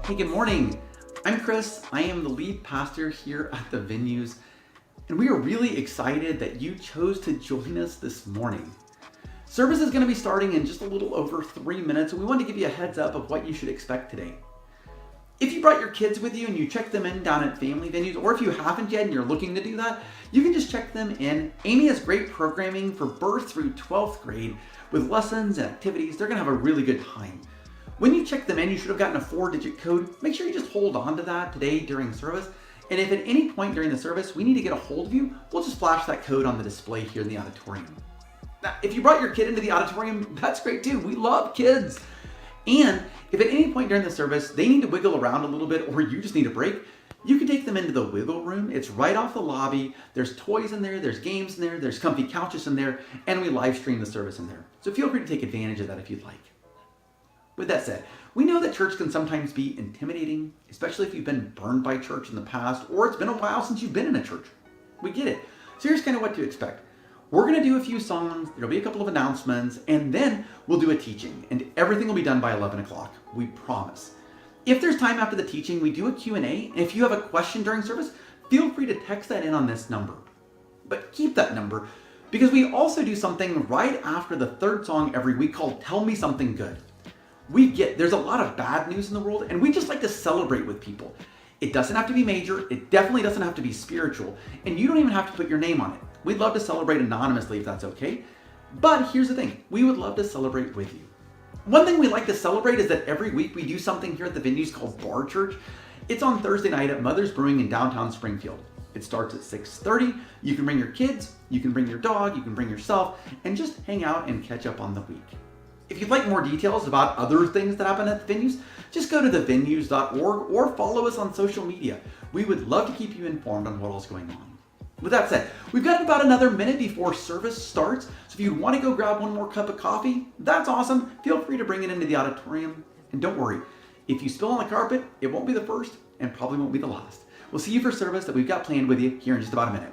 Hey, good morning. I'm Chris. I am the lead pastor here at the venues, and we are really excited that you chose to join us this morning. Service is going to be starting in just a little over 3 minutes, and we want to give you a heads up of what you should expect today. If you brought your kids with you and you checked them in down at family venues, or if you haven't yet and you're looking to do that, you can just check them in. Amy has great programming for birth through 12th grade with lessons and activities. They're going to have a really good time. When you check them in, you should have gotten a 4-digit code. Make sure you just hold on to that today during service. And if at any point during the service we need to get a hold of you, we'll just flash that code on the display here in the auditorium. Now, if you brought your kid into the auditorium, that's great too. We love kids. And if at any point during the service they need to wiggle around a little bit or you just need a break, you can take them into the wiggle room. It's right off the lobby. There's toys in there, there's games in there, there's comfy couches in there, and we live stream the service in there. So feel free to take advantage of that if you'd like. With that said, we know that church can sometimes be intimidating, especially if you've been burned by church in the past or it's been a while since you've been in a church. We get it. So here's kind of what to expect. We're going to do a few songs, there'll be a couple of announcements, and then we'll do a teaching, and everything will be done by 11 o'clock. We promise. If there's time after the teaching, we do a Q&A, and if you have a question during service, feel free to text that in on this number. But keep that number, because we also do something right after the third song every week called Tell Me Something Good. There's a lot of bad news in the world, and we just like to celebrate with people. It doesn't have to be major, it definitely doesn't have to be spiritual, and you don't even have to put your name on it. We'd love to celebrate anonymously if that's okay. But here's the thing, we would love to celebrate with you. One thing we like to celebrate is that every week we do something here at the venues called Bar Church. It's on Thursday night at Mother's Brewing in downtown Springfield. It starts at 6:30. You can bring your kids, you can bring your dog, you can bring yourself, and just hang out and catch up on the week. If you'd like more details about other things that happen at the venues, just go to thevenues.org or follow us on social media. We would love to keep you informed on what else is going on. With that said, we've got about another minute before service starts, so if you want to go grab one more cup of coffee, that's awesome. Feel free to bring it into the auditorium. And don't worry, if you spill on the carpet, it won't be the first and probably won't be the last. We'll see you for service that we've got planned with you here in just about a minute.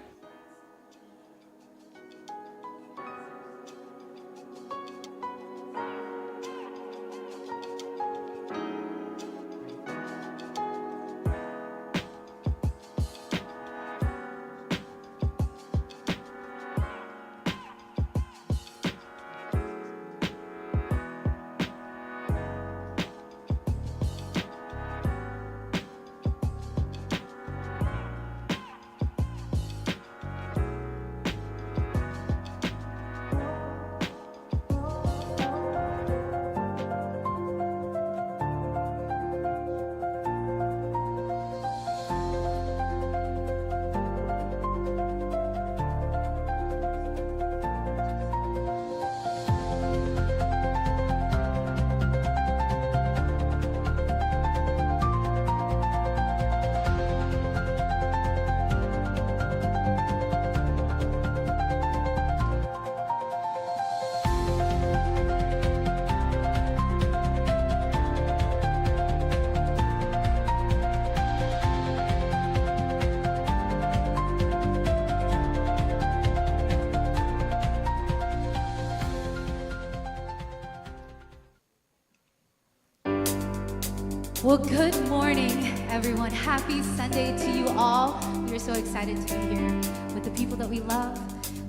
Well, good morning, everyone. Happy Sunday to you all. We are so excited to be here with the people that we love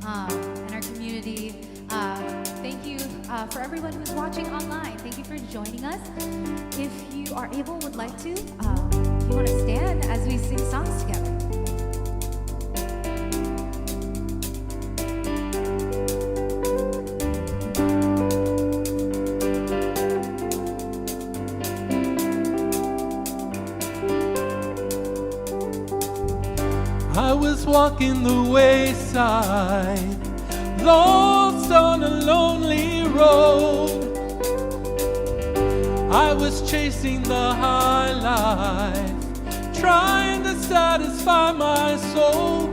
and our community. Thank you for everyone who's watching online. Thank you for joining us. If you are able, would like to, if you want to stand as we sing songs together. I was walking the wayside, lost on a lonely road. I was chasing the high life, trying to satisfy my soul.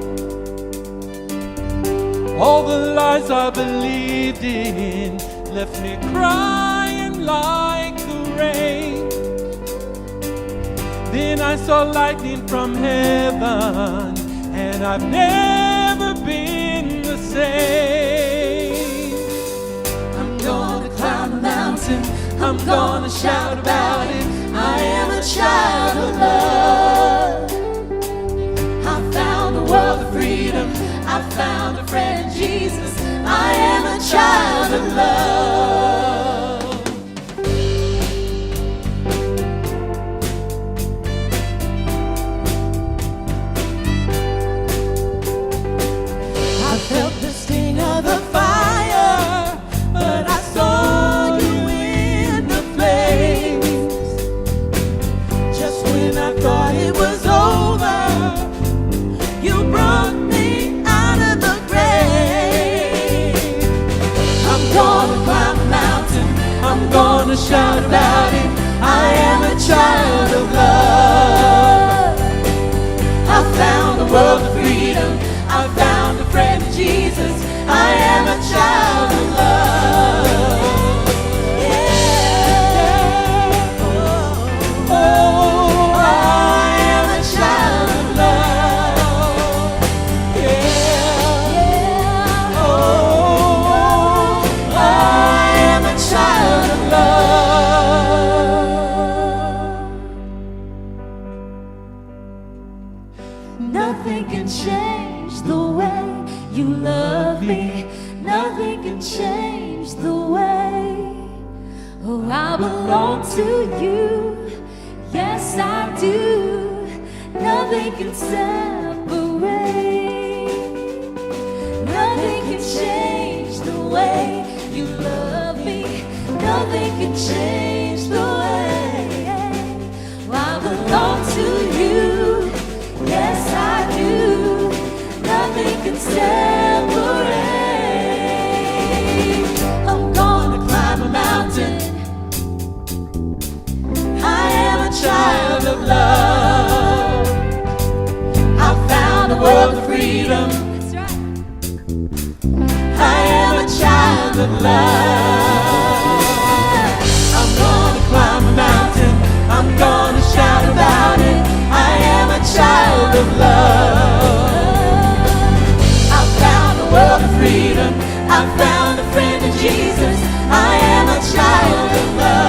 All the lies I believed in left me crying like the rain. Then I saw lightning from heaven, and I've never been the same. I'm gonna climb a mountain, I'm gonna shout about it. I am a child of love. I found a world of freedom, I found a friend in Jesus. I am a child of love. Felt the sting of the fire, but I saw you in the flames. Just when I thought it was over, you brought me out of the grave. Oh, I belong to you. Yes, I do. Nothing can separate. Nothing can change the way you love me. Nothing can change the way I belong to you. Yes, I do. Nothing can separate. I'm gonna climb a mountain. I am a child of love. I found a world of freedom. That's right. I am a child of love. I'm gonna climb a mountain. I'm gonna shout about it. I am a child of love. I found a world of freedom. I found a friend in Jesus. I am a child of love.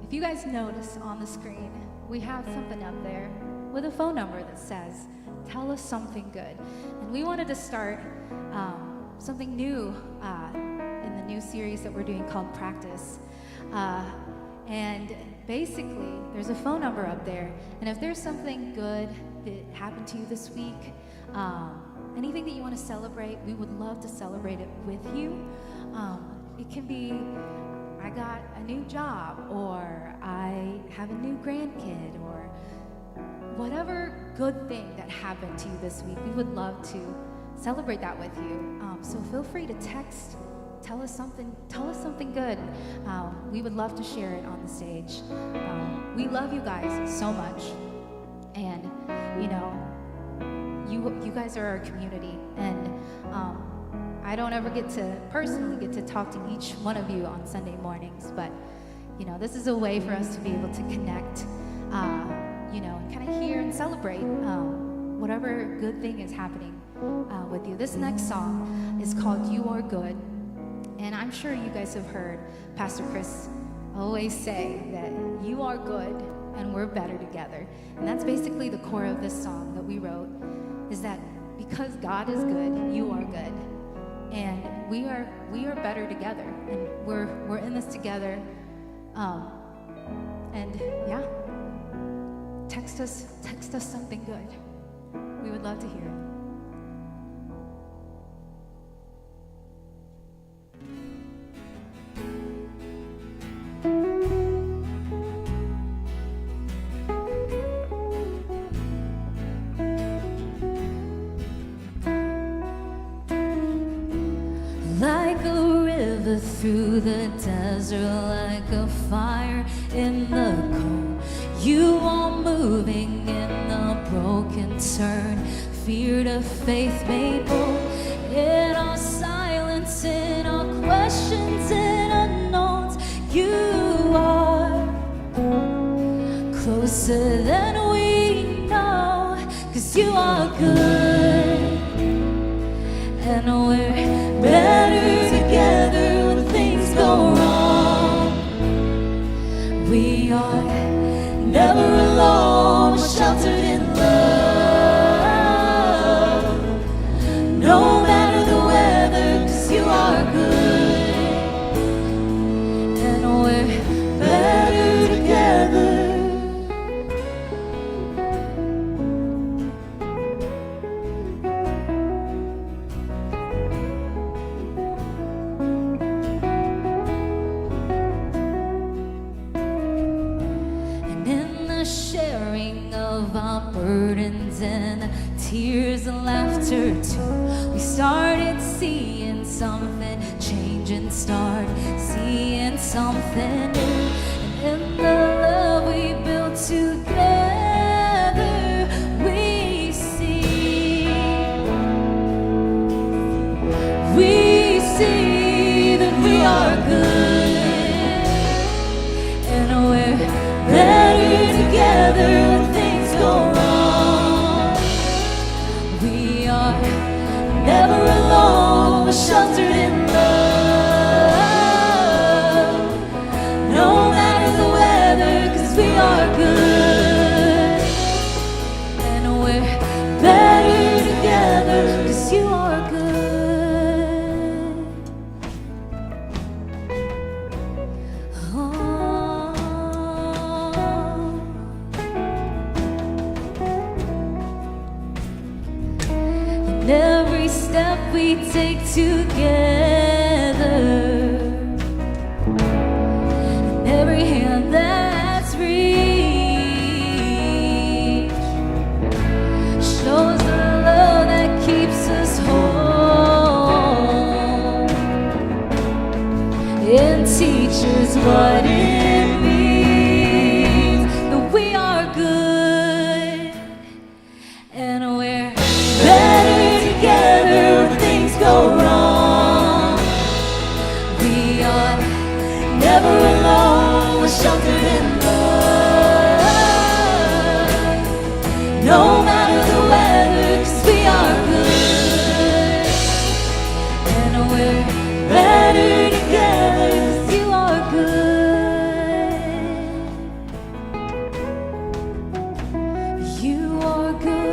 If you guys notice on the screen, we have something up there with a phone number that says, tell us something good. And we wanted to start something new in the new series that we're doing called Practice. And basically, there's a phone number up there. And if there's something good that happened to you this week, anything that you want to celebrate, we would love to celebrate it with you. It can be, I got a new job, or I have a new grandkid, or whatever good thing that happened to you this week. We would love to celebrate that with you. So feel free to text, tell us something good. We would love to share it on the stage. We love you guys so much, and you know, you guys are our community, and I don't ever personally get to talk to each one of you on Sunday mornings, but you know, this is a way for us to be able to connect, you know, and kind of hear and celebrate whatever good thing is happening with you. This next song is called You Are Good, and I'm sure you guys have heard Pastor Chris always say that you are good and we're better together. And that's basically the core of this song that we wrote, is that because God is good, you are good. And we are better together, and we're in this together. And yeah, text us something good. We would love to hear it. Like a river through the desert, like a fire in the cold. You are moving in the broken turn, fear to faith made bold. In our silence, in our questions, in unknowns, you are closer than we know. 'Cause you are good, and we're better together when things go wrong. We are never alone, sheltered in love. No matter the weather, 'cause you are good, and we're better together. Sharing of our burdens and tears and laughter too, we started seeing something change change and start seeing something new. And in the love we built together, we see that we are good, and we're better together when things go wrong. We are never alone, we're sheltered in love, no matter the weather, 'cause we are good, and we're better together, 'cause you are good. And every step we take together, and every hand that's reached, shows the love that keeps us whole, and teaches what it means that we are good, and we're better together when things go wrong. We are never alone, we're sheltered in love, no matter the weather, 'cause we are good, and we're better together, 'cause you are good. You are good.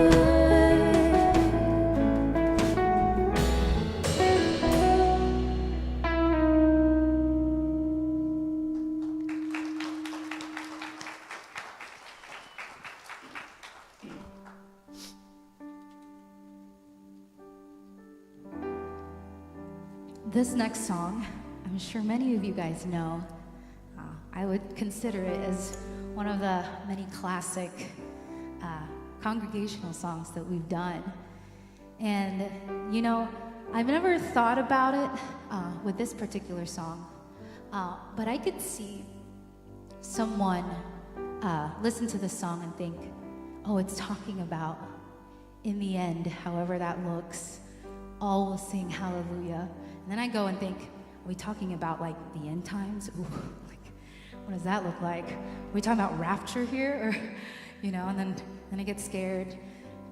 This next song, I'm sure many of you guys know. I would consider it as one of the many classic congregational songs that we've done. And, you know, I've never thought about it with this particular song, but I could see someone listen to this song and think, oh, it's talking about, in the end, however that looks, all will sing hallelujah. And then I go and think, are we talking about like the end times? Ooh, like, what does that look like? Are we talking about rapture here? Or, you know, and then I get scared.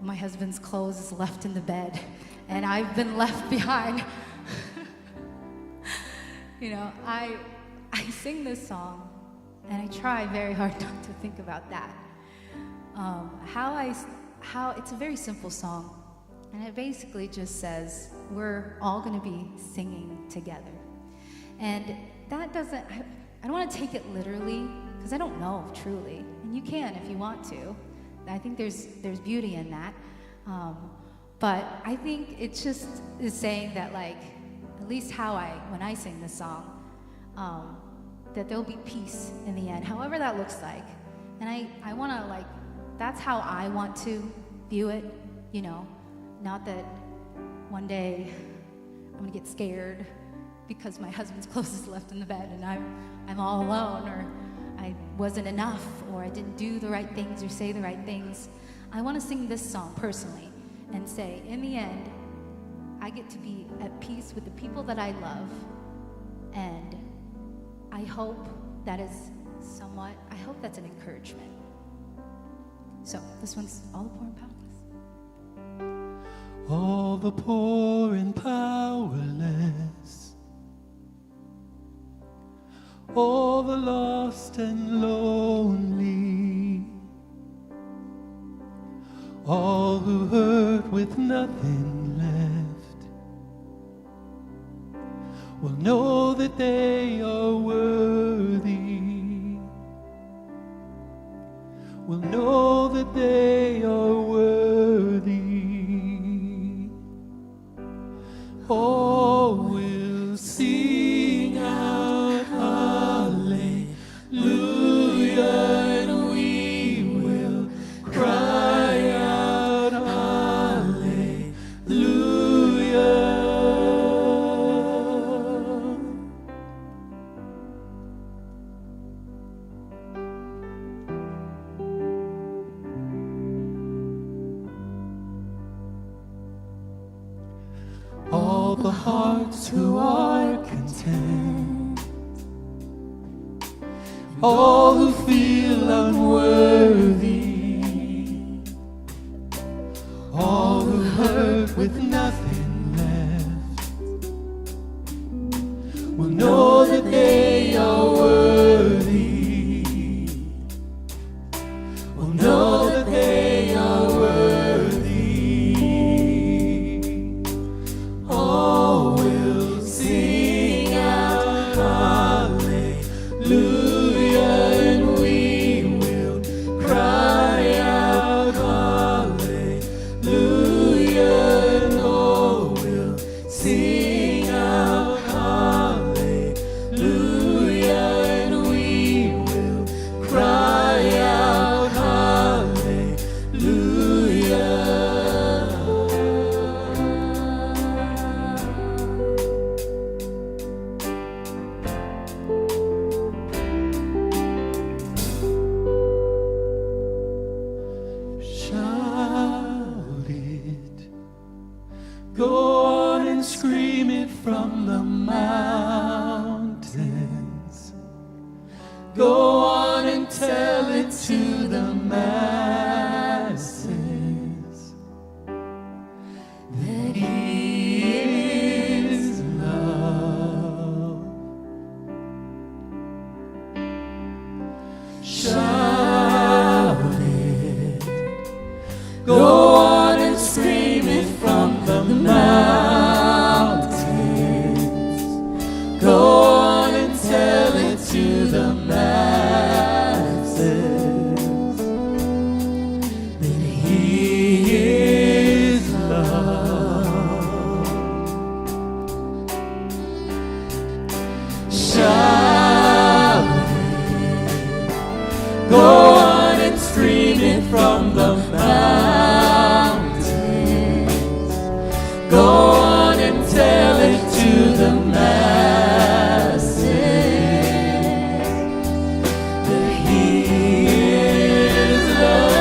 My husband's clothes is left in the bed, and I've been left behind. You know, I sing this song, and I try very hard not to think about that. How it's a very simple song. And it basically just says, we're all going to be singing together. And that doesn't, I don't want to take it literally, because I don't know truly. And you can if you want to. I think there's beauty in that. But I think it just is saying that, like, at least when I sing this song, that there'll be peace in the end, however that looks like. And I want to, like, that's how I want to view it, you know. Not that one day I'm gonna get scared because my husband's clothes is left in the bed and I'm all alone, or I wasn't enough, or I didn't do the right things or say the right things. I want to sing this song personally and say, in the end, I get to be at peace with the people that I love, and I hope that is I hope that's an encouragement. So this one's all the poor and powerless. All the poor and powerless, all the lost and lonely, all who hurt with nothing left, will know that they are worthy, will know that they are worthy. All will sing out hallelujah, and we will cry out hallelujah. those who are content, all who feel unworthy, all who hurt with nothing left, will know that they are worthy, will know that they are worthy. Oh, we'll sing out hallelujah, and we will cry out hallelujah, and oh, we'll sing out hallelujah, and we will cry out hallelujah. Shout it, go on and scream it from the mountains, go on and tell it to the masses that He is love. Shout it, go on and scream it from the mountains, go on and tell it to the masses that He is love. Shout it, go on and scream it from the mountains, go on and tell it to the masses that He is love.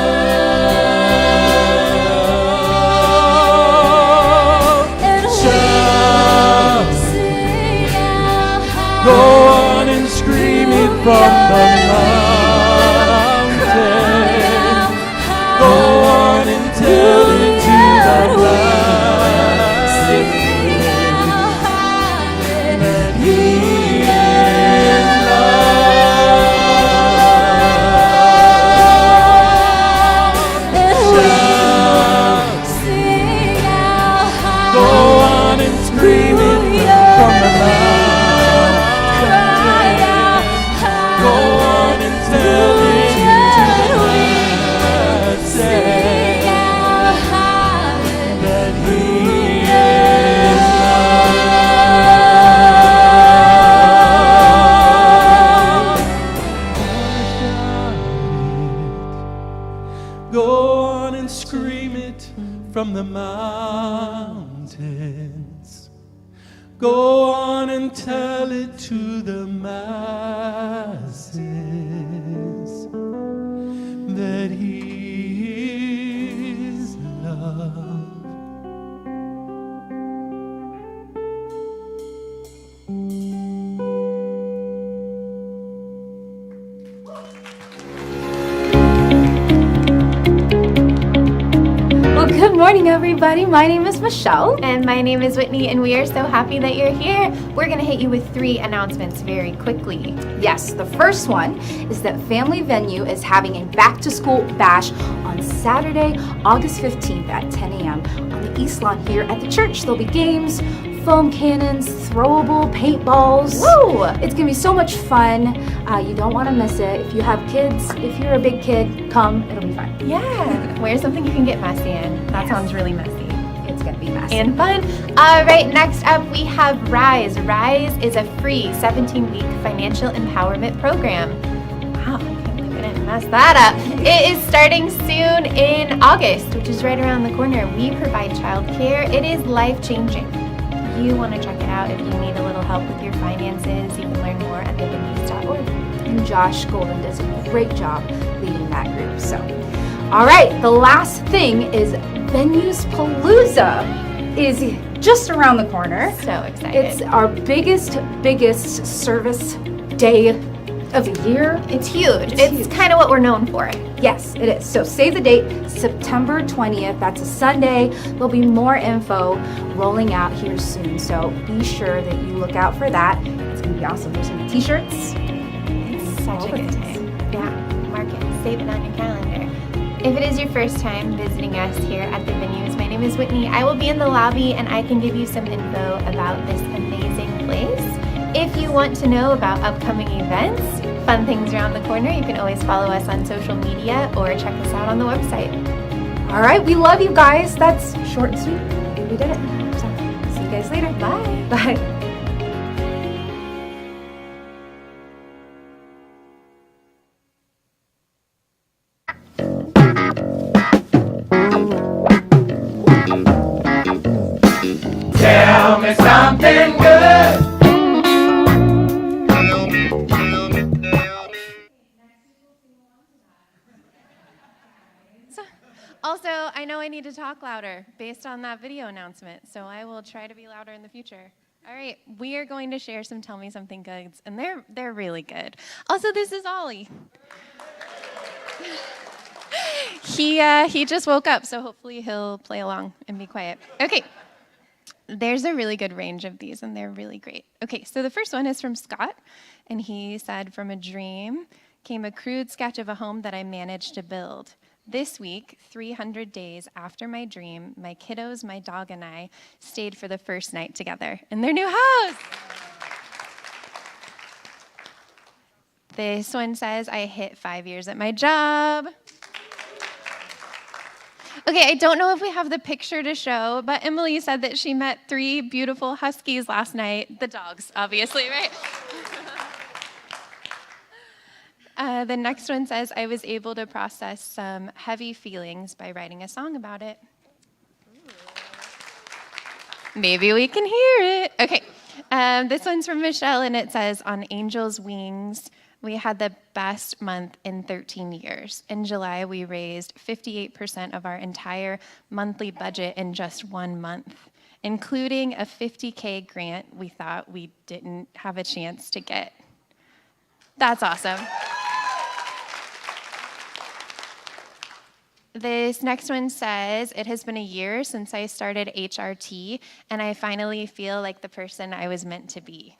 Shout, go on and scream it from the mountains, go on and tell it to the masses that He is love. Shout, go on and scream it from the mountains, go on and tell it to the masses that He is love. Go on and scream it from the mountains, go on and tell it to the masses that He is love. Well, good morning, everybody. My name is Michelle. And my name is Whitney, and we are so happy that you're here. We're going to hit you with 3 announcements very quickly. Yes, the first one is that Family Venue is having a back-to-school bash on Saturday, August 15th at 10 a.m. on the East Lawn here at the church. There'll be games, foam cannons, throwable paintballs. Woo! It's going to be so much fun. You don't want to miss it. If you have kids, if you're a big kid, come. It'll be fun. Yeah, wear something you can get messy in. That Yes. sounds really messy. It's going to be messy. And fun. All right, next up we have RISE. RISE is a free 17-week financial empowerment program. Wow, I can't believe I didn't mess that up. It is starting soon in August, which is right around the corner. We provide childcare. It is life-changing. You want to check it out if you need a little help with your finances. You can learn more at thevenues.org. And Josh Golden does a great job leading that group. So, all right, the last thing is Venues Palooza is just around the corner. So excited. It's our biggest service day of the year. It's huge. It's It's huge. kind of what we're known for. Yes, it is. So save the date, September 20th. That's a Sunday. There'll be more info rolling out here soon. So be sure that you look out for that. It's going to be awesome. There's going to be t-shirts. It's such All a the good things. time. Yeah, mark it. Save it on your calendar. If it is your first time visiting us here at the venues, my name is Whitney. I will be in the lobby and I can give you some info about this amazing place. If you want to know about upcoming events, fun things around the corner, you can always follow us on social media or check us out on the website. All right, we love you guys. That's short and sweet. We did it. So, see you guys later. Bye. Bye. Tell me something good. Also, I know I need to talk louder based on that video announcement, so I will try to be louder in the future. All right, we are going to share some Tell Me Something Goods, and they're really good. Also, this is Ollie. He just woke up, so hopefully he'll play along and be quiet. Okay, there's a really good range of these, and they're really great. Okay, so the first one is from Scott, and he said, "From a dream came a crude sketch of a home that I managed to build. This week, 300 days after my dream, my kiddos, my dog, and I stayed for the first night together in their new house." This one says, "I hit 5 years at my job." Okay, I don't know if we have the picture to show, but Emily said that she met 3 beautiful huskies last night. The dogs, obviously, right? The next one says, "I was able to process some heavy feelings by writing a song about it." Maybe we can hear it. Okay, this one's from Michelle, and it says, "On Angel's Wings, we had the best month in 13 years. In July, we raised 58% of our entire monthly budget in just 1 month, including a $50K grant we thought we didn't have a chance to get." That's awesome. This next one says, "It has been a year since I started HRT, and I finally feel like the person I was meant to be."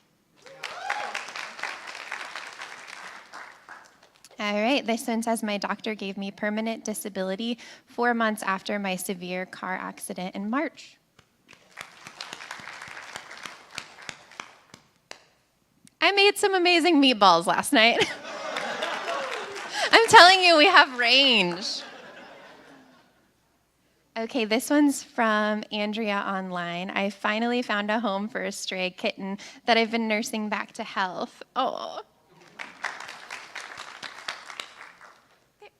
All right, this one says, "My doctor gave me permanent disability 4 months after my severe car accident in March." I made some amazing meatballs last night. I'm telling you, we have range. Okay, this one's from Andrea online. "I finally found a home for a stray kitten that I've been nursing back to health." Oh.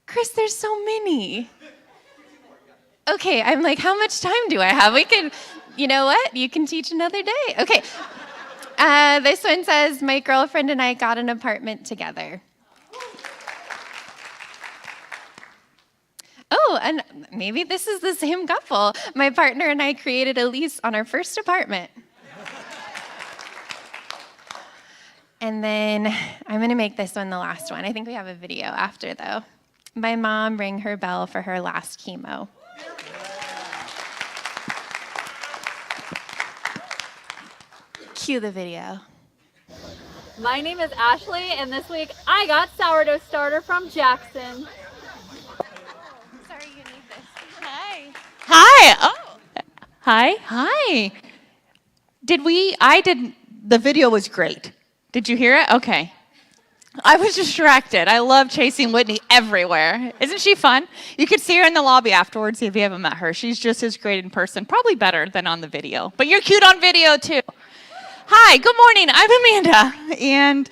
Chris, there's so many. Okay, I'm like, how much time do I have? We can, you know what? You can teach another day. Okay. This one says, "My girlfriend and I got an apartment together." Oh, and maybe this is the same couple. "My partner and I created a lease on our first apartment." And then I'm going to make this one the last one. I think we have a video after, though. "My mom rang her bell for her last chemo." Cue the video. My name is Ashley, and this week I got sourdough starter from Jackson. Sorry, you need this. Hi. Oh. Hi. The video was great. Did you hear it? Okay. I was distracted. I love chasing Whitney everywhere. Isn't she fun? You could see her in the lobby afterwards if you haven't met her. She's just as great in person, probably better than on the video. But you're cute on video, too. Hi, good morning. I'm Amanda, and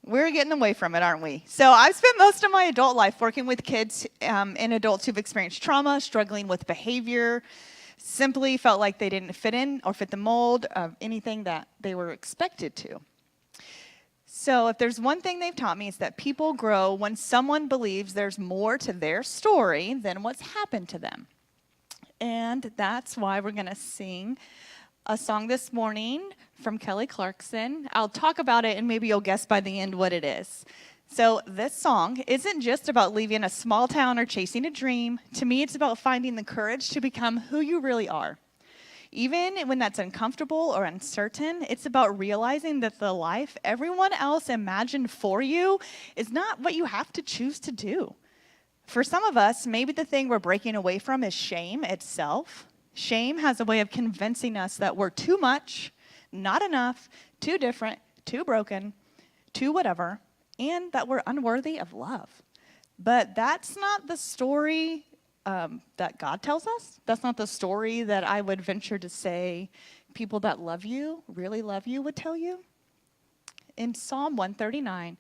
we're getting away from it, aren't we? So I've spent most of my adult life working with kids and adults who've experienced trauma, struggling with behavior, simply felt like they didn't fit in or fit the mold of anything that they were expected to. So if there's one thing they've taught me, it's that people grow when someone believes there's more to their story than what's happened to them. And that's why we're going to sing a song this morning from Kelly Clarkson. I'll talk about it and maybe you'll guess by the end what it is. So this song isn't just about leaving a small town or chasing a dream. To me, it's about finding the courage to become who you really are. Even when that's uncomfortable or uncertain, it's about realizing that the life everyone else imagined for you is not what you have to choose to do. For some of us, maybe the thing we're breaking away from is shame itself. Shame has a way of convincing us that we're too much, not enough, too different, too broken, too whatever, and that we're unworthy of love. But that's not the story that God tells us. That's not the story that I would venture to say people that love you, really love you, would tell you. In Psalm 139,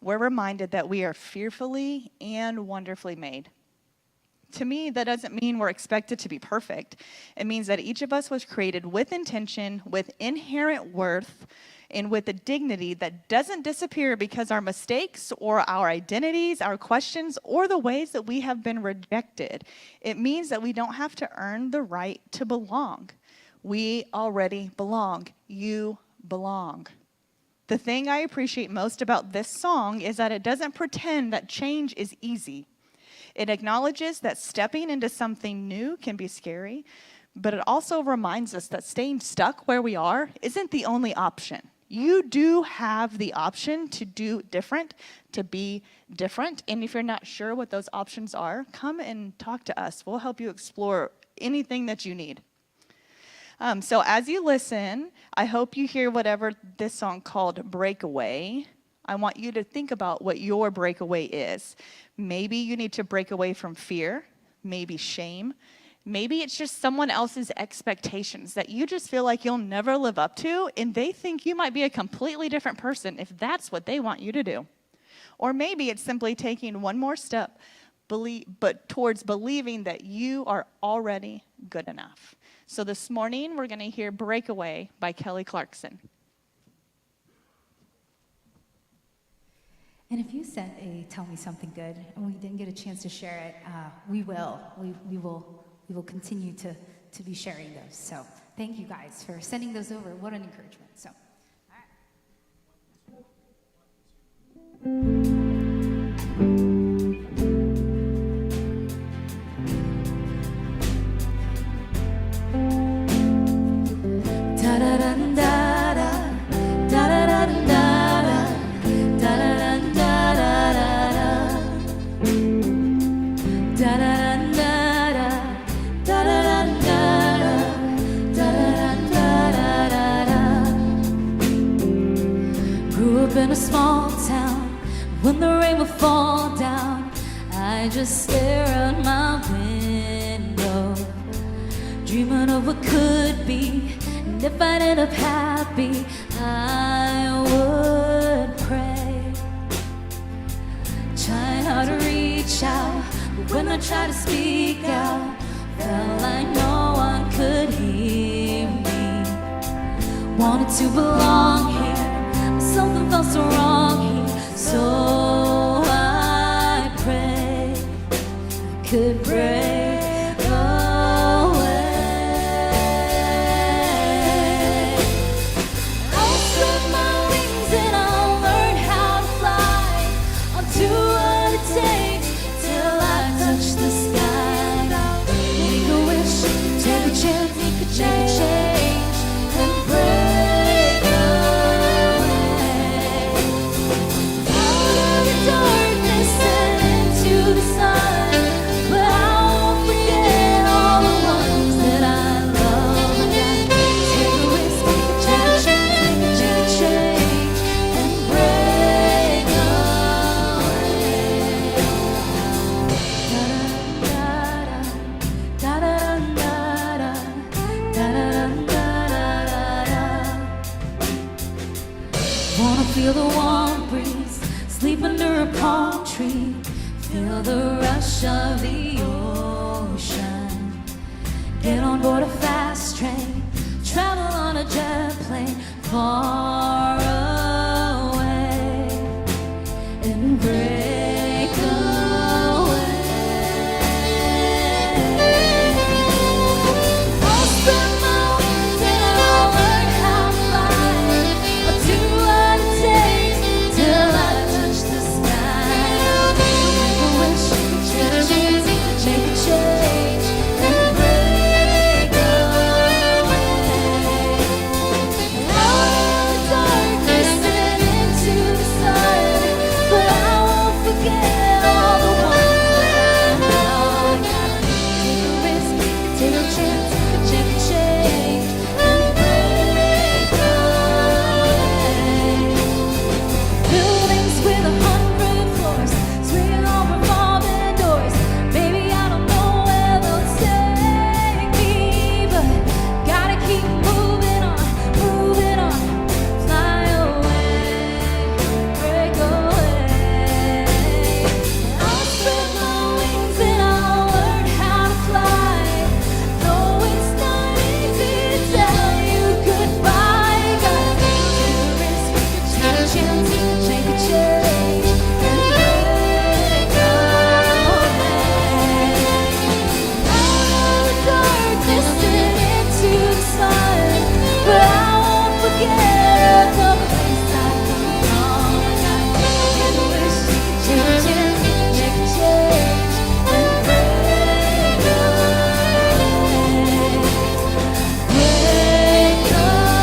we're reminded that we are fearfully and wonderfully made. To me, that doesn't mean we're expected to be perfect. It means that each of us was created with intention, with inherent worth, and with a dignity that doesn't disappear because our mistakes or our identities, our questions, or the ways that we have been rejected. It means that we don't have to earn the right to belong. We already belong. You belong. The thing I appreciate most about this song is that it doesn't pretend that change is easy. It acknowledges that stepping into something new can be scary, but it also reminds us that staying stuck where we are isn't the only option. You do have the option to do different, to be different. And if you're not sure what those options are, come and talk to us. We'll help you explore anything that you need. So as you listen, I hope you hear whatever this song called Breakaway. I want you to think about what your breakaway is. Maybe you need to break away from fear, maybe shame. Maybe it's just someone else's expectations that you just feel like you'll never live up to, and they think you might be a completely different person if that's what they want you to do. Or maybe it's simply taking one more step, but towards believing that you are already good enough. So this morning, we're going to hear Breakaway by Kelly Clarkson. And if you sent a Tell Me Something Good and we didn't get a chance to share it, we will. We will continue to be sharing those. So thank you guys for sending those over. What an encouragement. So, all right. In a small town, when the rain would fall down, I just stare out my window, dreaming of what could be. And if I'd end up happy, I would pray, trying hard to reach out, but when I try to speak out, felt like no one could hear me. Wanted to belong here, something felt so wrong here, so I prayed I could break away. I'll spread my wings and I'll learn how to fly. I'll do what it takes till I touch the sky. Make a wish, take a chance, make a change, and pray. Feel the warm breeze, sleep under a palm tree, feel the rush of the ocean, get on board a fast train, travel on a jet plane far away, and break away. I'll spread my wings and make a change and break away. Out of darkness and into the sun, but I won't forget the place I come from. And I wish you could change it, make a change and break away. Break away. Break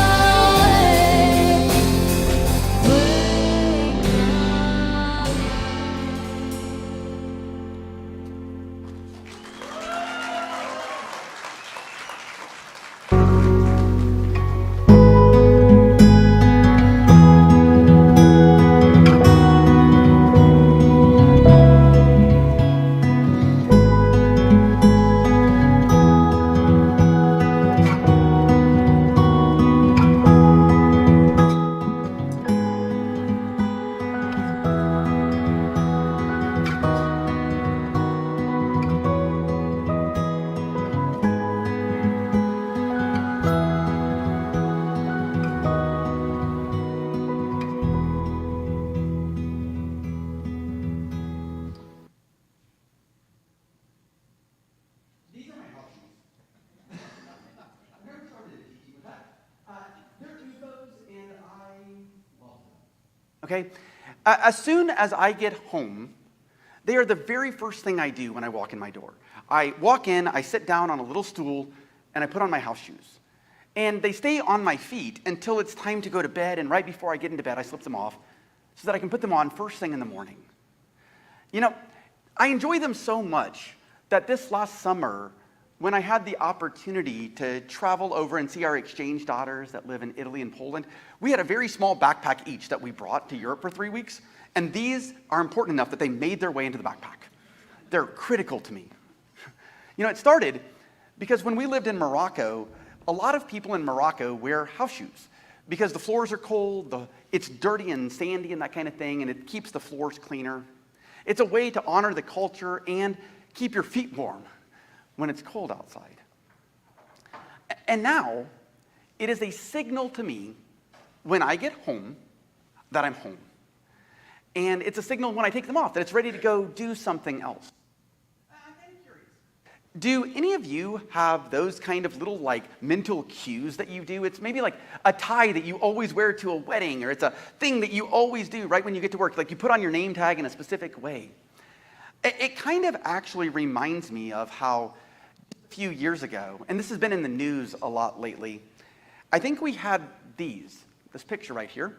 These are my house shoes. I've never started a teaching with that. They're UFOs and I love them. Okay? As soon as I get home, they are the very first thing I do when I walk in my door. I walk in, I sit down on a little stool, and I put on my house shoes. And they stay on my feet until it's time to go to bed, and right before I get into bed, I slip them off so that I can put them on first thing in the morning. You know, I enjoy them so much that this last summer, when I had the opportunity to travel over and see our exchange daughters that live in Italy and Poland, we had a very small backpack each that we brought to Europe for 3 weeks, and these are important enough that they made their way into the backpack. They're critical to me. You know, it started because when we lived in Morocco, a lot of people in Morocco wear house shoes because the floors are cold, it's dirty and sandy and that kind of thing, and it keeps the floors cleaner. It's a way to honor the culture and keep your feet warm when it's cold outside. And now, it is a signal to me when I get home that I'm home. And it's a signal when I take them off that it's ready to go do something else. I'm kind of curious. Do any of you have those kind of little like mental cues that you do? It's maybe like a tie that you always wear to a wedding, or it's a thing that you always do right when you get to work. Like you put on your name tag in a specific way. It kind of actually reminds me of how a few years ago, and this has been in the news a lot lately, I think we had this picture right here.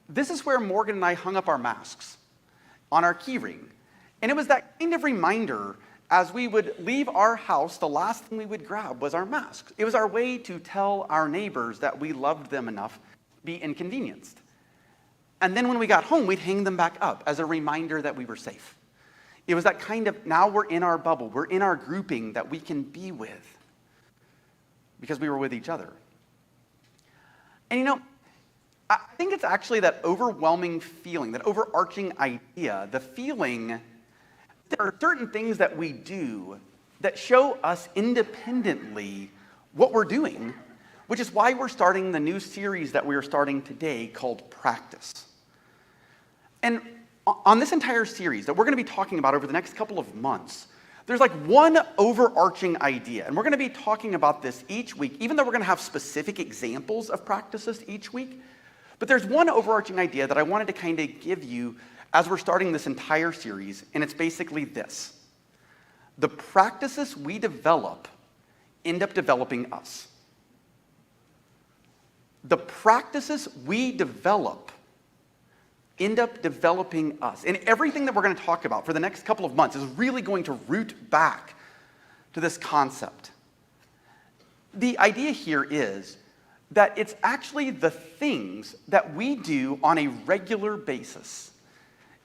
This is where Morgan and I hung up our masks on our key ring. And it was that kind of reminder as we would leave our house, the last thing we would grab was our masks. It was our way to tell our neighbors that we loved them enough to be inconvenienced. And then when we got home, we'd hang them back up as a reminder that we were safe. It was that kind of, now we're in our bubble, we're in our grouping that we can be with because we were with each other. And you know, I think it's actually that overwhelming feeling, that overarching idea, the feeling there are certain things that we do that show us independently what we're doing, which is why we're starting the new series that we are starting today called Practice. And on this entire series that we're going to be talking about over the next couple of months, there's like one overarching idea, and we're going to be talking about this each week, even though we're going to have specific examples of practices each week. But there's one overarching idea that I wanted to kind of give you as we're starting this entire series, and it's basically this. The practices we develop end up developing us. The practices we develop end up developing us. And everything that we're going to talk about for the next couple of months is really going to root back to this concept. The idea here is that it's actually the things that we do on a regular basis.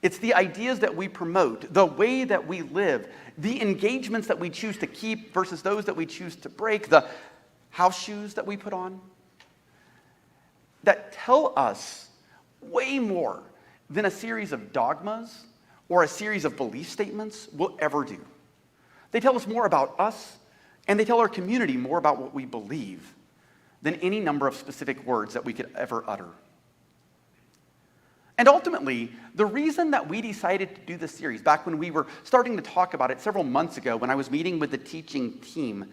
It's the ideas that we promote, the way that we live, the engagements that we choose to keep versus those that we choose to break, the house shoes that we put on, that tell us way more than a series of dogmas or a series of belief statements will ever do. They tell us more about us, and they tell our community more about what we believe than any number of specific words that we could ever utter. And ultimately, the reason that we decided to do this series, back when we were starting to talk about it several months ago when I was meeting with the teaching team,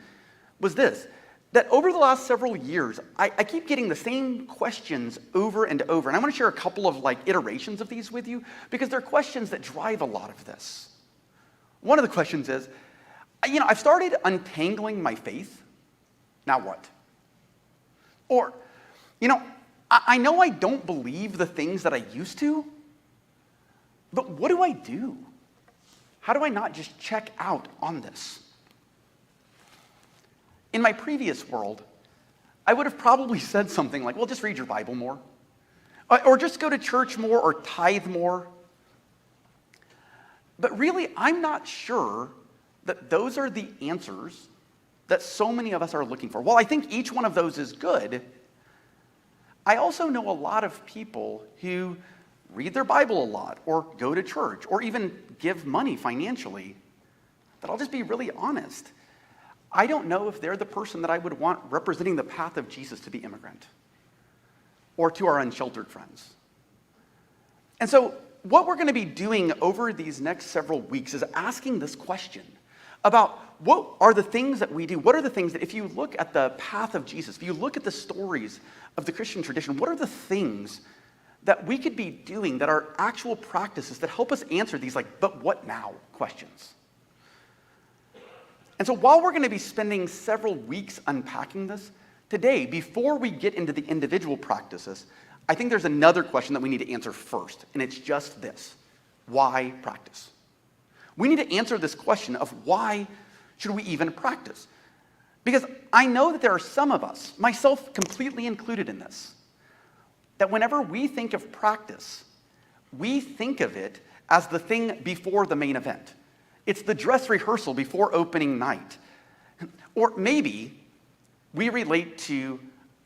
was this, that over the last several years, I keep getting the same questions over and over. And I want to share a couple of iterations of these with you because they're questions that drive a lot of this. One of the questions is, I've started untangling my faith. Now what? Or, I know I don't believe the things that I used to, but what do I do? How do I not just check out on this? In my previous world, I would have probably said something like, well, just read your Bible more, or just go to church more, or tithe more. But really, I'm not sure that those are the answers that so many of us are looking for. While I think each one of those is good, I also know a lot of people who read their Bible a lot, or go to church, or even give money financially, that I'll just be really honest. I don't know if they're the person that I would want representing the path of Jesus to be immigrant, or to our unsheltered friends. And so what we're going to be doing over these next several weeks is asking this question about what are the things that we do? What are the things that, if you look at the path of Jesus, if you look at the stories of the Christian tradition, what are the things that we could be doing that are actual practices that help us answer these but what now questions? And so while we're going to be spending several weeks unpacking this, today, before we get into the individual practices, I think there's another question that we need to answer first, and it's just this: why practice? We need to answer this question of why should we even practice? Because I know that there are some of us, myself completely included in this, that whenever we think of practice, we think of it as the thing before the main event. It's the dress rehearsal before opening night. Or maybe we relate to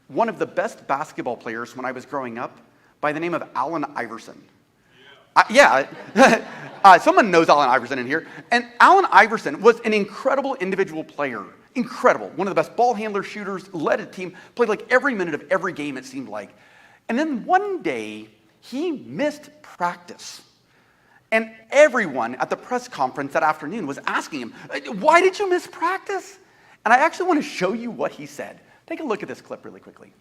one of the best basketball players when I was growing up by the name of Allen Iverson. Someone knows Allen Iverson in here. And Allen Iverson was an incredible individual player. Incredible. One of the best ball handler, shooters, led a team, played every minute of every game, it seemed like. And then one day, he missed practice. And everyone at the press conference that afternoon was asking him, why did you miss practice? And I actually want to show you what he said. Take a look at this clip really quickly.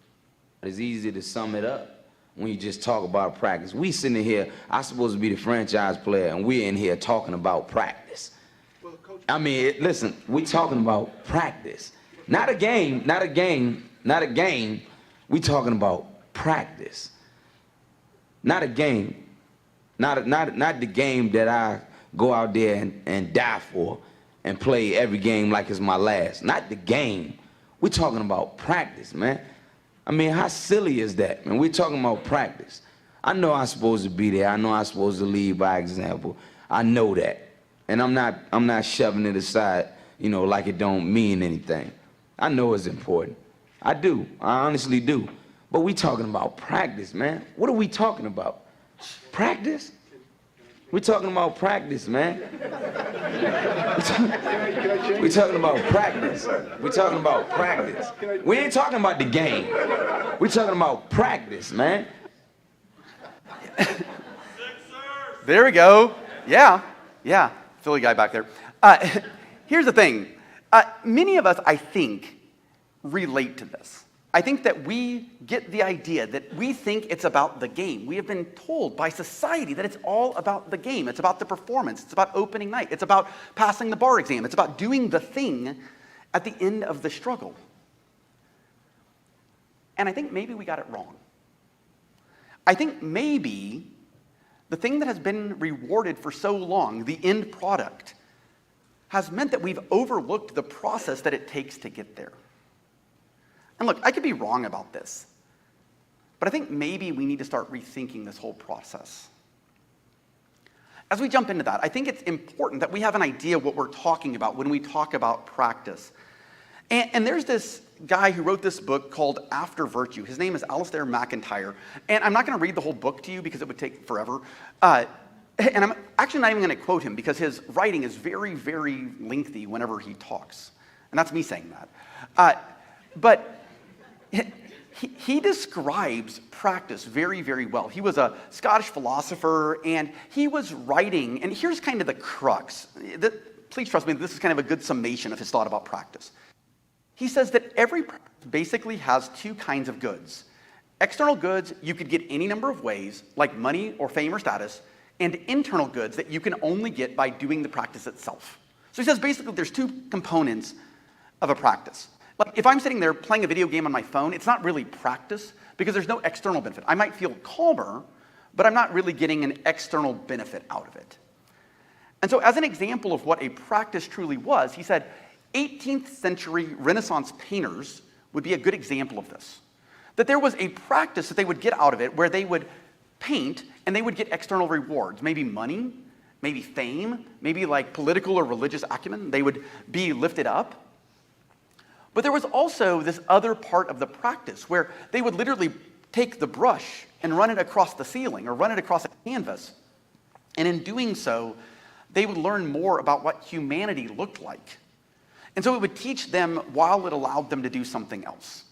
It's easy to sum it up when you just talk about practice. We sitting here, I'm supposed to be the franchise player, and we're in here talking about practice. Listen, we're talking about practice. Not a game. We're talking about practice. Not a game. Not the game that I go out there and die for and play every game like it's my last. Not the game. We're talking about practice, man. How silly is that, man? We're talking about practice. I know I'm supposed to be there. I know I'm supposed to lead by example. I know that. And I'm not shoving it aside, like it don't mean anything. I know it's important. I do. I honestly do. But we talking about practice, man. What are we talking about? Practice? We're talking about practice, man. We're talking about practice. We're talking about practice. We ain't talking about the game. We're talking about practice, man. There we go. Yeah. Philly guy back there. Here's the thing. Many of us, I think, relate to this. I think that we get the idea that we think it's about the game. We have been told by society that it's all about the game. It's about the performance. It's about opening night. It's about passing the bar exam. It's about doing the thing at the end of the struggle. And I think maybe we got it wrong. I think maybe the thing that has been rewarded for so long, the end product, has meant that we've overlooked the process that it takes to get there. And look, I could be wrong about this, but I think maybe we need to start rethinking this whole process. As we jump into that, I think it's important that we have an idea what we're talking about when we talk about practice. And there's this guy who wrote this book called After Virtue. His name is Alistair McIntyre. And I'm not going to read the whole book to you because it would take forever. And I'm actually not even going to quote him because his writing is very, very lengthy whenever he talks. And that's me saying that. But he describes practice very, very well. He was a Scottish philosopher, and he was writing, and here's kind of the crux. Please trust me, this is kind of a good summation of his thought about practice. He says that every practice basically has two kinds of goods. External goods you could get any number of ways, like money or fame or status, and internal goods that you can only get by doing the practice itself. So he says basically there's two components of a practice. Like if I'm sitting there playing a video game on my phone, it's not really practice because there's no external benefit. I might feel calmer, but I'm not really getting an external benefit out of it. And so as an example of what a practice truly was, he said 18th century Renaissance painters would be a good example of this. That there was a practice that they would get out of it where they would paint and they would get external rewards, maybe money, maybe fame, maybe like political or religious acumen. They would be lifted up. But there was also this other part of the practice where they would literally take the brush and run it across the ceiling or run it across a canvas. And in doing so, they would learn more about what humanity looked like. And so it would teach them while it allowed them to do something else.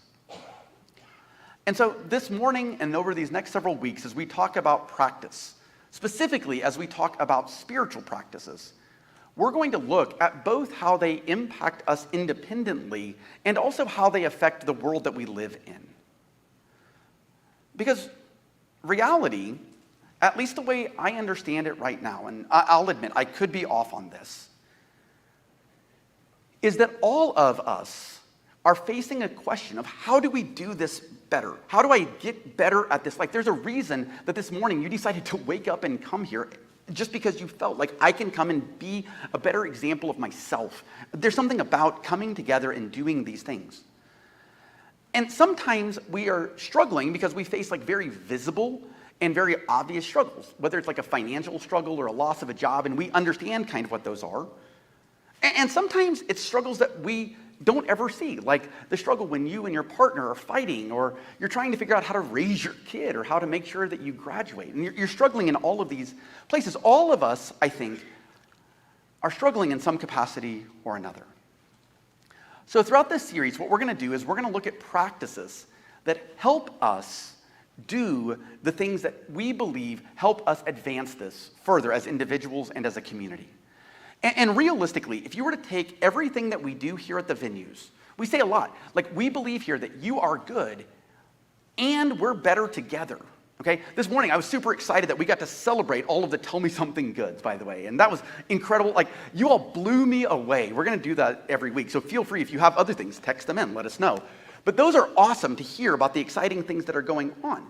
And so this morning and over these next several weeks, as we talk about practice, specifically as we talk about spiritual practices, we're going to look at both how they impact us independently and also how they affect the world that we live in. Because reality, at least the way I understand it right now, and I'll admit I could be off on this, is that all of us are facing a question of how do we do this better? How do I get better at this? Like there's a reason that this morning you decided to wake up and come here just because you felt like I can come and be a better example of myself. There's something about coming together and doing these things. And sometimes we are struggling because we face like very visible and very obvious struggles, whether it's like a financial struggle or a loss of a job, and we understand kind of what those are. And sometimes it's struggles that we don't ever see, like the struggle when you and your partner are fighting, or you're trying to figure out how to raise your kid, or how to make sure that you graduate. And you're struggling in all of these places. All of us, I think, are struggling in some capacity or another. So throughout this series, what we're going to do is we're going to look at practices that help us do the things that we believe help us advance this further as individuals and as a community. And realistically, if you were to take everything that we do here at the venues, we say a lot. Like, we believe here that you are good and we're better together, okay? This morning, I was super excited that we got to celebrate all of the Tell Me Something Goods, by the way, and that was incredible. Like, you all blew me away. We're going to do that every week, so feel free. If you have other things, text them in, let us know. But those are awesome to hear about the exciting things that are going on.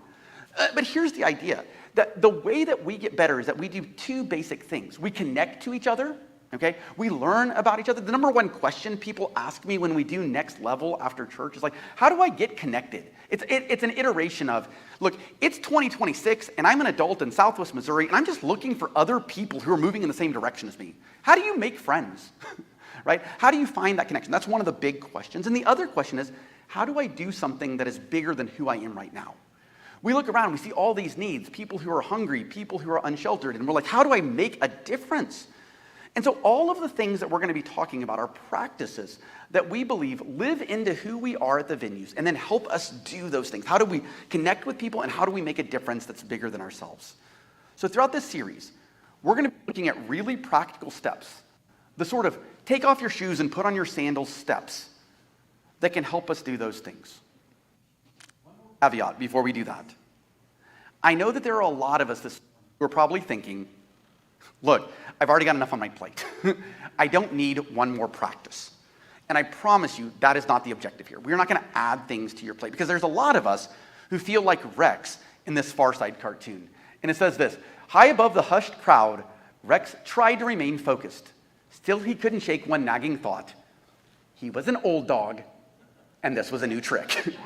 But here's the idea, that the way that we get better is that we do two basic things. We connect to each other. Okay, we learn about each other. The number one question people ask me when we do next level after church is like, how do I get connected? It's an iteration of, look, it's 2026 and I'm an adult in Southwest Missouri and I'm just looking for other people who are moving in the same direction as me. How do you make friends, right? How do you find that connection? That's one of the big questions. And the other question is, how do I do something that is bigger than who I am right now? We look around, we see all these needs, people who are hungry, people who are unsheltered, and we're like, how do I make a difference? And so all of the things that we're going to be talking about are practices that we believe live into who we are at the venues and then help us do those things. How do we connect with people and how do we make a difference that's bigger than ourselves? So throughout this series, we're going to be looking at really practical steps, the sort of take off your shoes and put on your sandals steps that can help us do those things. One more caveat before we do that. I know that there are a lot of us who are probably thinking, look, I've already got enough on my plate. I don't need one more practice. And I promise you, that is not the objective here. We're not going to add things to your plate because there's a lot of us who feel like Rex in this Far Side cartoon. And it says this, high above the hushed crowd, Rex tried to remain focused. Still, he couldn't shake one nagging thought. He was an old dog, and this was a new trick.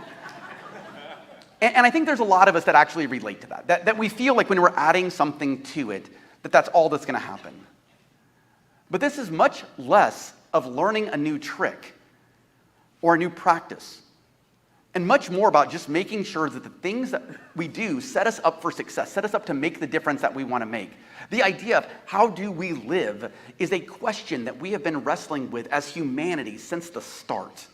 And I think there's a lot of us that actually relate to that we feel like when we're adding something to it, that's all that's going to happen. But this is much less of learning a new trick or a new practice, and much more about just making sure that the things that we do set us up for success, set us up to make the difference that we want to make. The idea of how do we live is a question that we have been wrestling with as humanity since the start.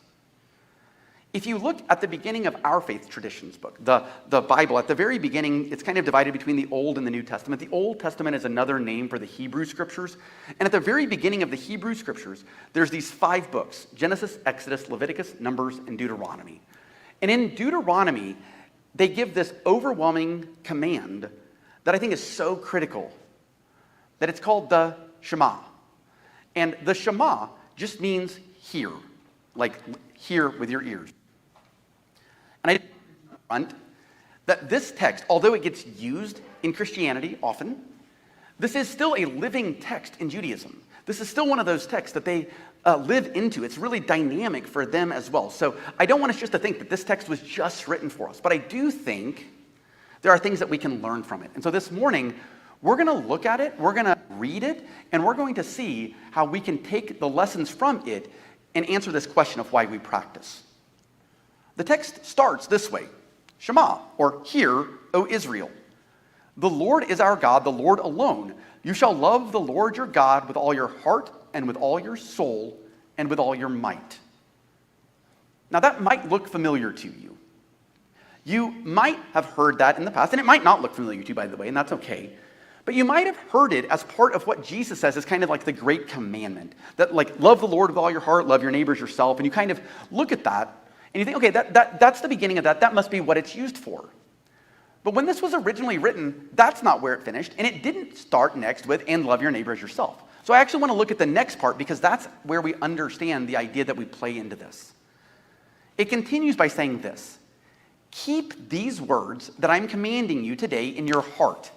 If you look at the beginning of our faith traditions book, the Bible, at the very beginning, it's kind of divided between the Old and the New Testament. The Old Testament is another name for the Hebrew Scriptures. And at the very beginning of the Hebrew Scriptures, there's these 5 books: Genesis, Exodus, Leviticus, Numbers, and Deuteronomy. And in Deuteronomy, they give this overwhelming command that I think is so critical, that it's called the Shema. And the Shema just means hear, like hear with your ears. And I front that this text, although it gets used in Christianity often, this is still a living text in Judaism. This is still one of those texts that they live into. It's really dynamic for them as well. So I don't want us just to think that this text was just written for us, but I do think there are things that we can learn from it. And so this morning, we're going to look at it, we're going to read it, and we're going to see how we can take the lessons from it and answer this question of why we practice. The text starts this way: Shema, or hear, O Israel. The Lord is our God, the Lord alone. You shall love the Lord your God with all your heart and with all your soul and with all your might. Now that might look familiar to you. You might have heard that in the past, and it might not look familiar to you, by the way, and that's okay. But you might have heard it as part of what Jesus says is kind of like the great commandment. That, like, love the Lord with all your heart, love your neighbors yourself. And you kind of look at that and you think, okay, that's the beginning of that. That must be what it's used for. But when this was originally written, that's not where it finished. And it didn't start next with, and love your neighbor as yourself. So I actually want to look at the next part, because that's where we understand the idea that we play into this. It continues by saying this: keep these words that I'm commanding you today in your heart.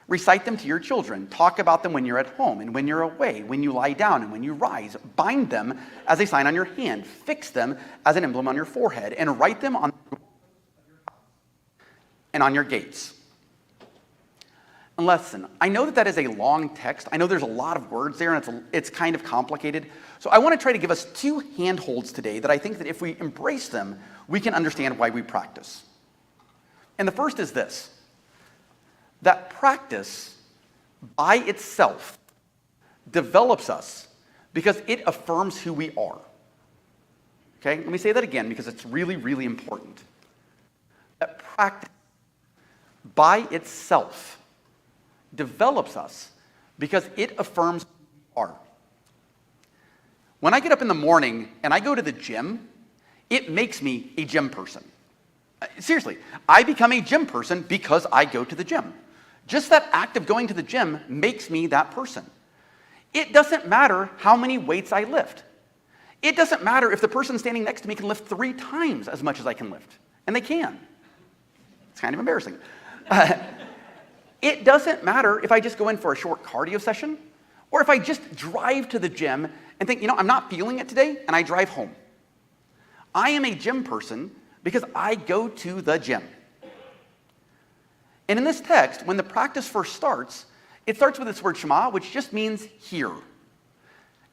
Recite them to your children. Talk about them when you're at home and when you're away, when you lie down and when you rise. Bind them as a sign on your hand. Fix them as an emblem on your forehead, and write them on and on your gates. And listen, I know that is a long text. I know there's a lot of words there, and it's kind of complicated. So I want to try to give us 2 handholds today that I think that if we embrace them, we can understand why we practice. And the first is this: that practice by itself develops us because it affirms who we are. Okay, let me say that again, because it's really, really important. That practice by itself develops us because it affirms who we are. When I get up in the morning and I go to the gym, it makes me a gym person. Seriously, I become a gym person because I go to the gym. Just that act of going to the gym makes me that person. It doesn't matter how many weights I lift. It doesn't matter if the person standing next to me can lift 3 times as much as I can lift. And they can. It's kind of embarrassing. It doesn't matter if I just go in for a short cardio session, or if I just drive to the gym and think, I'm not feeling it today, and I drive home. I am a gym person because I go to the gym. And in this text, when the practice first starts, it starts with this word Shema, which just means hear.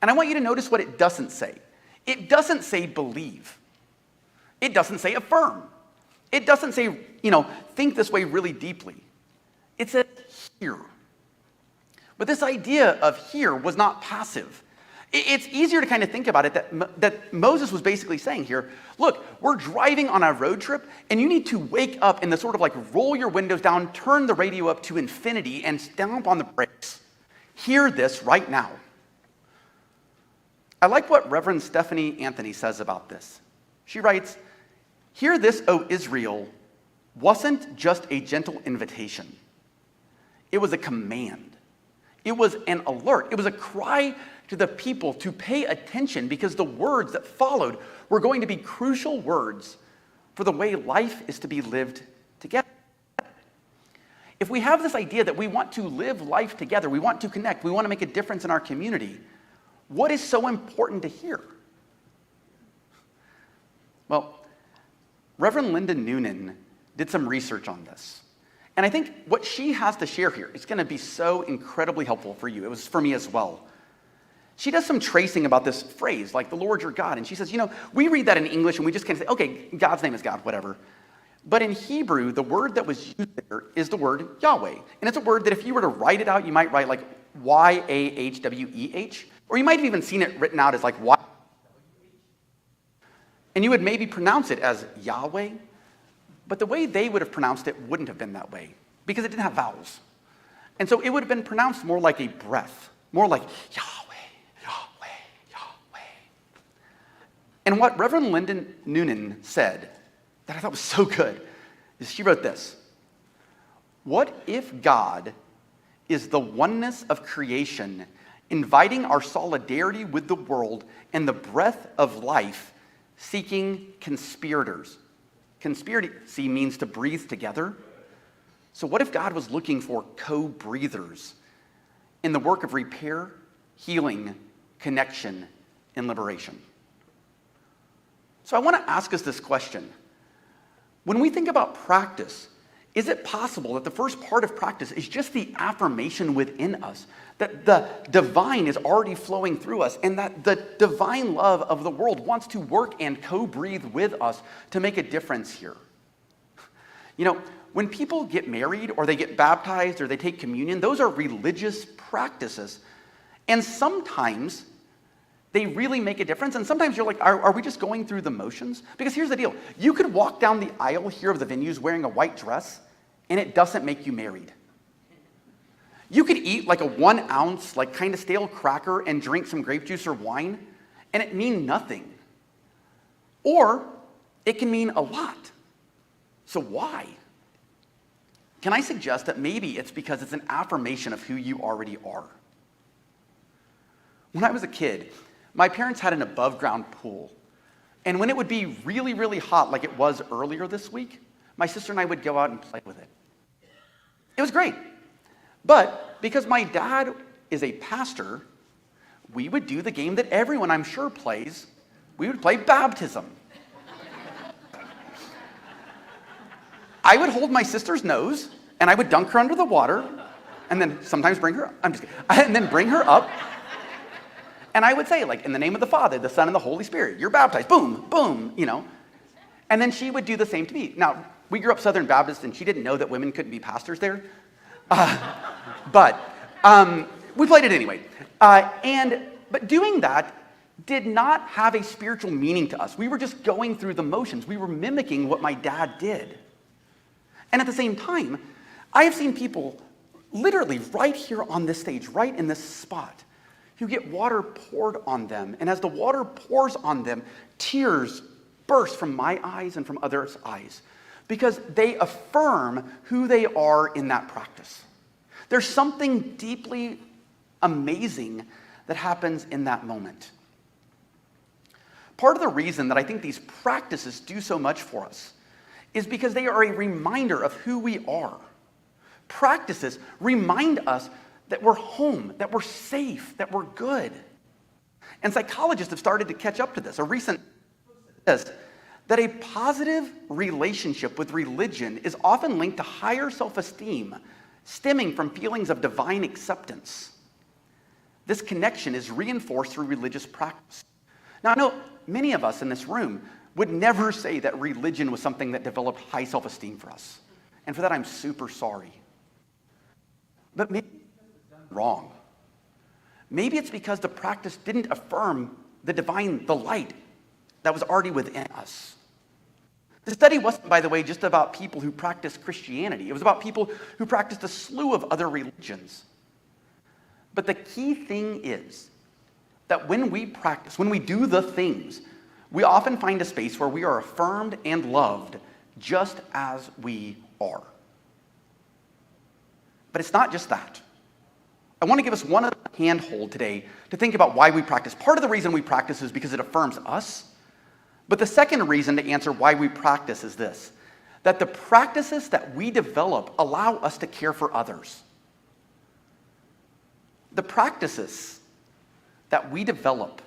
And I want you to notice what it doesn't say. It doesn't say believe. It doesn't say affirm. It doesn't say, think this way really deeply. It says hear. But this idea of hear was not passive. It's easier to kind of think about it that Moses was basically saying here, look, we're driving on a road trip, and you need to wake up and sort of like roll your windows down, turn the radio up to infinity, and stomp on the brakes. Hear this right now. I like what Reverend Stephanie Anthony says about this. She writes, "Hear this, O Israel, wasn't just a gentle invitation. It was a command. It was an alert. It was a cry to the people to pay attention, because the words that followed were going to be crucial words for the way life is to be lived together." If we have this idea that we want to live life together, we want to connect, we want to make a difference in our community, what is so important to hear? Well, Reverend Linda Noonan did some research on this. And I think what she has to share here is going to be so incredibly helpful for you. It was for me as well. She does some tracing about this phrase, like the Lord your God. And she says, we read that in English and we just kind of say, okay, God's name is God, whatever. But in Hebrew, the word that was used there is the word Yahweh. And it's a word that if you were to write it out, you might write like Y-A-H-W-E-H. Or you might have even seen it written out as like Y. And you would maybe pronounce it as Yahweh, but the way they would have pronounced it wouldn't have been that way because it didn't have vowels. And so it would have been pronounced more like a breath, more like Yahweh, Yahweh, Yahweh. And what Reverend Lyndon Noonan said that I thought was so good is she wrote this: what if God is the oneness of creation, inviting our solidarity with the world and the breath of life, seeking conspirators? Conspiracy means to breathe together. So what if God was looking for co-breathers in the work of repair, healing, connection, and liberation? So I want to ask us this question. When we think about practice, is it possible that the first part of practice is just the affirmation within us, that the divine is already flowing through us, and that the divine love of the world wants to work and co-breathe with us to make a difference here? You know, when people get married or they get baptized or they take communion, those are religious practices. And sometimes they really make a difference. And sometimes you're like, are we just going through the motions? Because here's the deal. You could walk down the aisle here of the venues wearing a white dress, and it doesn't make you married. You could eat like a 1 ounce, like kind of stale cracker and drink some grape juice or wine, and it mean nothing. Or it can mean a lot. So why? Can I suggest that maybe it's because it's an affirmation of who you already are? When I was a kid, my parents had an above-ground pool. And when it would be really, really hot, like it was earlier this week, my sister and I would go out and play with it. It was great. But because my dad is a pastor, we would do the game that everyone, I'm sure, plays. We would play baptism. I would hold my sister's nose, and I would dunk her under the water, and then sometimes bring her up. I'm just kidding. And then bring her up. And I would say, like, in the name of the Father, the Son, and the Holy Spirit, you're baptized. Boom, boom, you know. And then she would do the same to me. Now, we grew up Southern Baptist, and she didn't know that women couldn't be pastors there. But we played it anyway. But doing that did not have a spiritual meaning to us. We were just going through the motions. We were mimicking what my dad did. And at the same time, I have seen people literally right here on this stage, right in this spot, who get water poured on them. And as the water pours on them, tears burst from my eyes and from others' eyes because they affirm who they are in that practice. There's something deeply amazing that happens in that moment. Part of the reason that I think these practices do so much for us is because they are a reminder of who we are. Practices remind us that we're home, that we're safe, that we're good. And psychologists have started to catch up to this. A recent says that a positive relationship with religion is often linked to higher self-esteem, stemming from feelings of divine acceptance. This connection is reinforced through religious practice. Now, I know many of us in this room would never say that religion was something that developed high self-esteem for us. And for that, I'm super sorry. But maybe it's done wrong. Maybe it's because the practice didn't affirm the divine, the light that was already within us. The study wasn't, by the way, just about people who practiced Christianity. It was about people who practiced a slew of other religions. But the key thing is that when we practice, when we do the things, we often find a space where we are affirmed and loved just as we are. But it's not just that. I want to give us one other handhold today to think about why we practice. Part of the reason we practice is because it affirms us. But the second reason to answer why we practice is this: that the practices that we develop allow us to care for others. The practices that we develop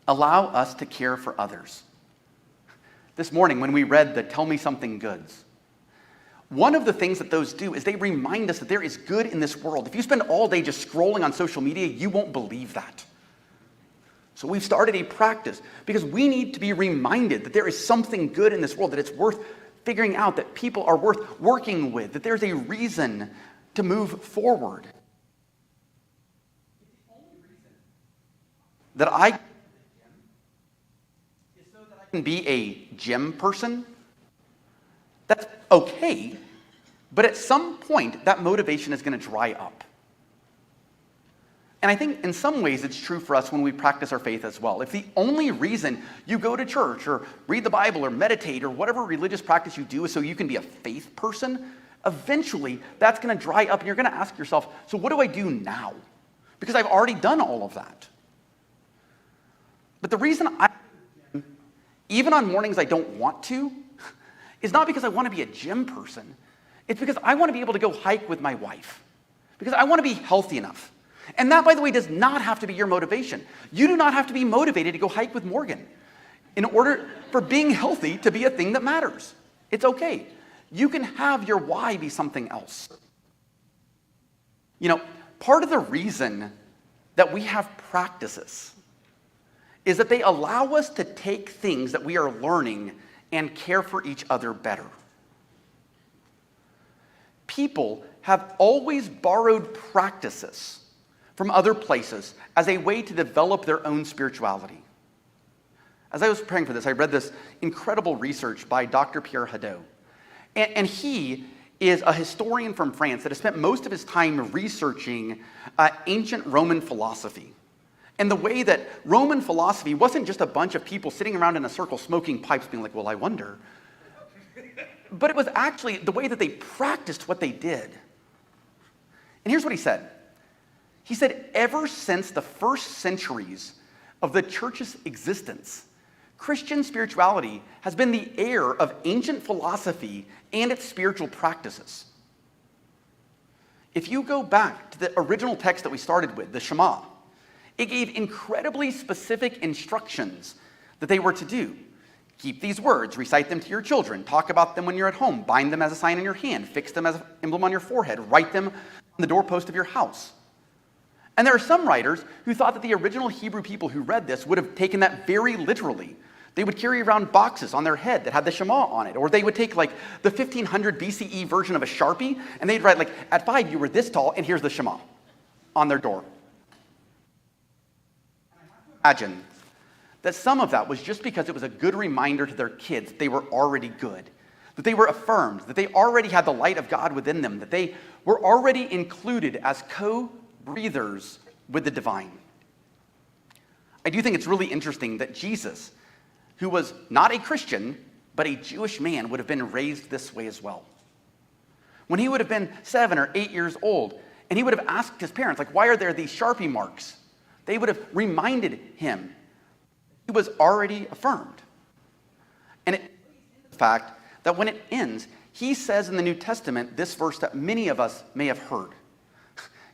allow us to care for others. This morning when we read the Tell Me Something Goods, one of the things that those do is they remind us that there is good in this world. If you spend all day just scrolling on social media, you won't believe that. So we've started a practice because we need to be reminded that there is something good in this world, that it's worth figuring out, that people are worth working with, that there's a reason to move forward. The only reason that I is so that I can be a gym person, that's okay, but at some point, that motivation is going to dry up. And I think in some ways it's true for us when we practice our faith as well. If the only reason you go to church or read the Bible or meditate or whatever religious practice you do is so you can be a faith person, eventually that's going to dry up and you're going to ask yourself, so what do I do now? Because I've already done all of that. But the reason even on mornings I don't want to, is not because I want to be a gym person. It's because I want to be able to go hike with my wife. Because I want to be healthy enough. And that, by the way, does not have to be your motivation. You do not have to be motivated to go hike with Morgan in order for being healthy to be a thing that matters. It's okay. You can have your why be something else. You know, part of the reason that we have practices is that they allow us to take things that we are learning and care for each other better. People have always borrowed practices from other places as a way to develop their own spirituality. As I was preparing for this, I read this incredible research by Dr. P.R.A.C.T.I.C.E. And he is a historian from France that has spent most of his time researching ancient Roman philosophy. And the way that Roman philosophy wasn't just a bunch of people sitting around in a circle smoking pipes being like, well, I wonder. But it was actually the way that they practiced what they did. And here's what he said. He said, ever since the first centuries of the church's existence, Christian spirituality has been the heir of ancient philosophy and its spiritual practices. If you go back to the original text that we started with, the Shema, it gave incredibly specific instructions that they were to do. Keep these words, recite them to your children, talk about them when you're at home, bind them as a sign on your hand, fix them as an emblem on your forehead, write them on the doorpost of your house. And there are some writers who thought that the original Hebrew people who read this would have taken that very literally. They would carry around boxes on their head that had the Shema on it, or they would take like the 1500 BCE version of a Sharpie, and they'd write like, at 5 you were this tall, and here's the Shema on their door. Imagine that some of that was just because it was a good reminder to their kids that they were already good, that they were affirmed, that they already had the light of God within them, that they were already included as co-breathers with the divine. I do think it's really interesting that Jesus, who was not a Christian, but a Jewish man, would have been raised this way as well. When he would have been 7 or 8 years old, and he would have asked his parents, like, why are there these Sharpie marks? They would have reminded him he was already affirmed. And the fact that when it ends, he says in the New Testament this verse that many of us may have heard.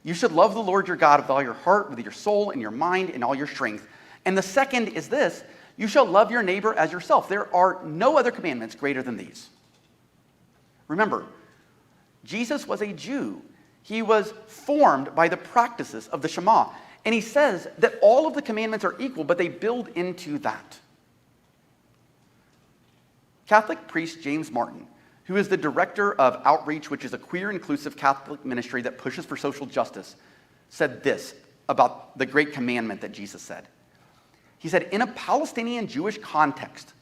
You should love the Lord your God with all your heart, with your soul, and your mind, and all your strength. And the second is this, you shall love your neighbor as yourself. There are no other commandments greater than these. Remember, Jesus was a Jew. He was formed by the practices of the Shema. And he says that all of the commandments are equal, but they build into that. Catholic priest James Martin, who is the director of Outreach, which is a queer inclusive Catholic ministry that pushes for social justice, said this about the great commandment that Jesus said. He said, in a Palestinian Jewish context,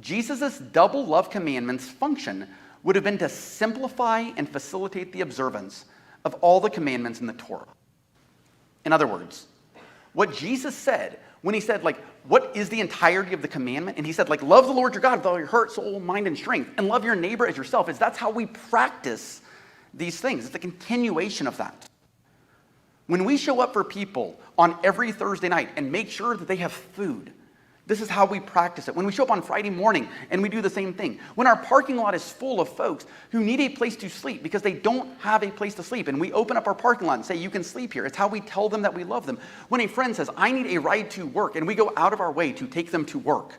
Jesus' double love commandments function would have been to simplify and facilitate the observance of all the commandments in the Torah. In other words, what Jesus said when he said, like, what is the entirety of the commandment? And he said, like, love the Lord your God with all your heart, soul, mind, and strength, and love your neighbor as yourself, is that's how we practice these things. It's a continuation of that. When we show up for people on every Thursday night and make sure that they have food, this is how we practice it. When we show up on Friday morning and we do the same thing. When our parking lot is full of folks who need a place to sleep because they don't have a place to sleep, and we open up our parking lot and say, you can sleep here. It's how we tell them that we love them. When a friend says, I need a ride to work, and we go out of our way to take them to work.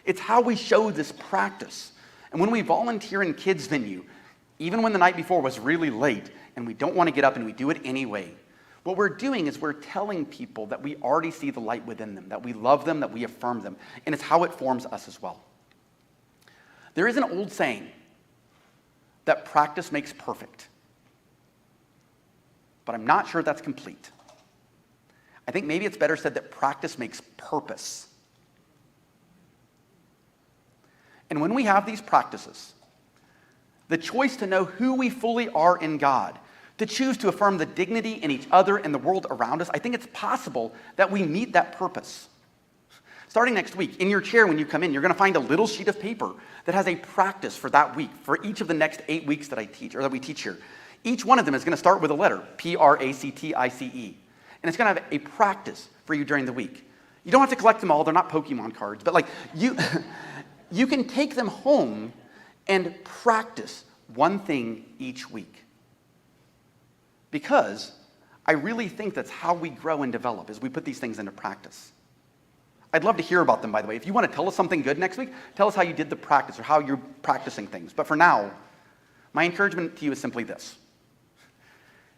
It's how we show this practice. And when we volunteer in kids' venue, even when the night before was really late and we don't want to get up and we do it anyway, what we're doing is we're telling people that we already see the light within them, that we love them, that we affirm them, and it's how it forms us as well. There is an old saying that practice makes perfect, but I'm not sure that's complete. I think maybe it's better said that practice makes purpose. And when we have these practices, the choice to know who we fully are in God, to choose to affirm the dignity in each other and the world around us, I think it's possible that we meet that purpose. Starting next week, in your chair when you come in, you're going to find a little sheet of paper that has a practice for that week, for each of the next 8 weeks that I teach, or that we teach here. Each one of them is going to start with a letter, P.R.A.C.T.I.C.E. And it's going to have a practice for you during the week. You don't have to collect them all, they're not Pokemon cards, but like you can take them home and practice one thing each week. Because I really think that's how we grow and develop, is we put these things into practice. I'd love to hear about them, by the way. If you want to tell us something good next week, tell us how you did the practice or how you're practicing things. But for now, my encouragement to you is simply this.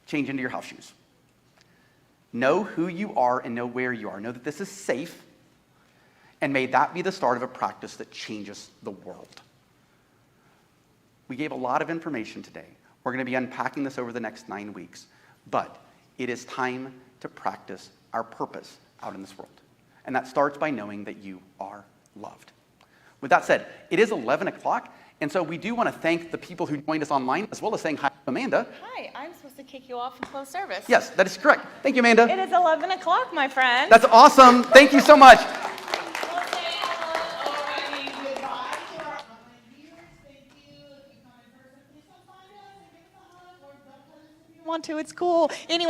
Change into your house shoes. Know who you are and know where you are. Know that this is safe, and may that be the start of a practice that changes the world. We gave a lot of information today. We're going to be unpacking this over the next 9 weeks, but it is time to practice our purpose out in this world. And that starts by knowing that you are loved. With that said, it is 11 o'clock, and so we do want to thank the people who joined us online, as well as saying hi to Amanda. Hi, I'm supposed to kick you off in closed service. Yes, that is correct. Thank you, Amanda. It is 11 o'clock, my friend. That's awesome. Thank you so much. Want to? It's cool. Anyway.